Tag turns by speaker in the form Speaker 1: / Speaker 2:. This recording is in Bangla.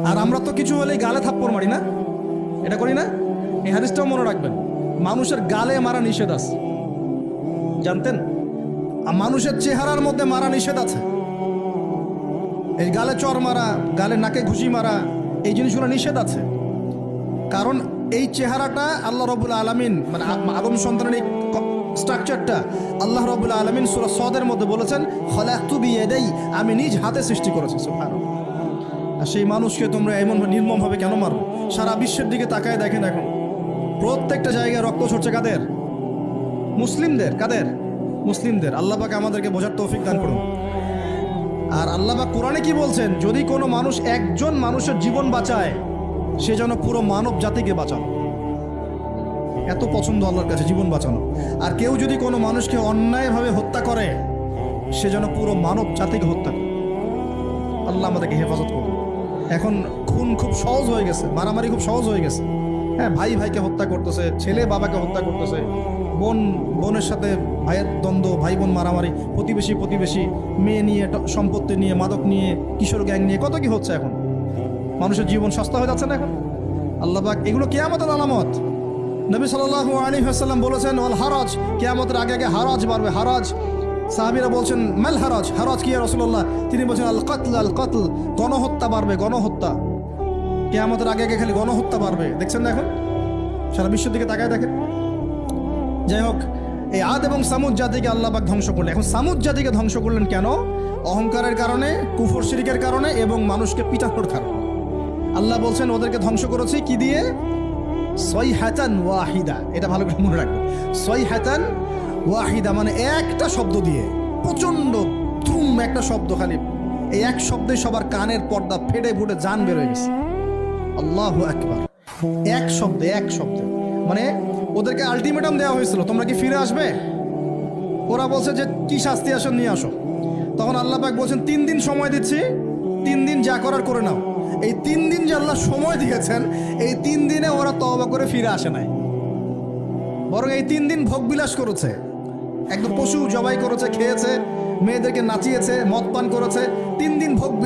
Speaker 1: আর আমরা তো কিছু হলেই গালে থাপ্পড় মারি না, এটা করি না? এই হাদিসটাও মনে রাখবেন, মানুষের গালে মারা নিষেধ আছে, জানতেন? আর মানুষের চেহারার মধ্যে মারা নিষেধ আছে। এই গালে চর মারা, গালে নাকে ঘুষি মারা, এই জিনিসগুলো নিষেধ আছে। কারণ এই চেহারাটা আল্লাহ রাব্বুল আলামিন, মানে আদম সন্তানের এই স্ট্রাকচারটা আল্লাহ রাব্বুল আলামিন সূরা সদের মধ্যে বলেছেন, খলাকতু বিয়াদাই, আমি নিজ হাতে সৃষ্টি করেছি। সুবহানাল্লাহ। আর সেই মানুষকে তোমরা এমন নির্মমভাবে কেন মারো? সারা বিশ্বের দিকে তাকায় দেখেন, এখন প্রত্যেকটা জায়গায় রক্ত ঝরছে। কাদের? মুসলিমদের। কাদের? মুসলিমদের। আল্লাহ পাক আমাদেরকে বোঝার তৌফিক দান করুন। আর আল্লাহ পাক কোরআনে কি বলছেন? যদি কোনো মানুষ একজন মানুষের জীবন বাঁচায়, সে যেন পুরো মানব জাতিকে বাঁচানো। এত পছন্দ আল্লাহর কাছে জীবন বাঁচানো। আর কেউ যদি কোনো মানুষকে অন্যায়ভাবে হত্যা করে, সে যেন পুরো মানব জাতিকে হত্যা করে। আল্লাহ আমাদেরকে হেফাজত করুন। এখন খুন খুব সহজ হয়ে গেছে, মারামারি খুব সহজ হয়ে গেছে। হ্যাঁ, ভাই ভাইকে হত্যা করতেছে, ছেলে বাবাকে হত্যা করতেছে, বোন বোনের সাথে ভাইয়ের দ্বন্দ্ব, ভাই বোন মারামারি, প্রতিবেশী মেয়ে নিয়ে, সম্পত্তি নিয়ে, মাদক নিয়ে, কিশোর গ্যাং নিয়ে, কত কি হচ্ছে এখন। মানুষের জীবন সস্তা হয়ে যাচ্ছে না এখন? আল্লাহ পাক এগুলো কিয়ামতের আলামত। নবী সাল্লাল্লাহু আলাইহি ওয়াসাল্লাম বলেছেন, ওয়াল হারাজ, কিয়ামতের আগে আগে হারাজ বাড়বে। হারাজ, সাহাবীরা বলছেন, মাল হারাজ, হারাজ কি ইয়া রাসূলুল্লাহ? তিনি বলছেন, আল কতল, গণহত্যা বাড়বে, গণহত্যা। কিয়ামতের আগে আগে খালি গণহত্যা বাড়বে। দেখছেন না এখন? সারা বিশ্বের দিকে তাকায় দেখেন। যাই হোক, এই আদ এবং সামুদ জাতিকে আল্লাহ পাক ধ্বংস করলেন। এখন সামুদ জাতিকে ধ্বংস করলেন কেন? অহংকারের কারণে, কুফর শিরকের কারণে এবং মানুষকে পিটানোর কারণে। আল্লাহ বলছেন ওদেরকে ধ্বংস করেছি কি দিয়ে? সাইহাতান ওয়াহিদা। এটা ভালো করে মনে রাখবেন, সাইহাতান ওয়াহিদা মানে একটা শব্দ দিয়ে, প্রচন্ড ধুম একটা শব্দ, খালি এই এক শব্দে সবার কানের পর্দা ফেটে ফুটে জান বের হয়ে গেছে। আল্লাহু আকবার। এক শব্দে মানে ওদেরকে আলটিমেটাম দেওয়া হয়েছিল, তোমরা কি ফিরে আসবে? ওরা বলছে যে কি শাস্তি আসো নিয়ে আসো। তখন আল্লাহ পাক বলছেন 3 দিন সময় দিচ্ছি, 3 দিন যা করার করে নাও। এই 3 দিন যে আল্লাহ সময় দিয়েছেন, এই 3 দিনে ওরা তওবা করে ফিরে আসে নাই, বরং এই 3 দিন ভোগ বিলাস করেছে, একদম পশু জবাই করেছে, খেয়েছে, মেয়েদেরকে নাচিয়েছে, মদ পান করেছে। 3 দিন ভোগ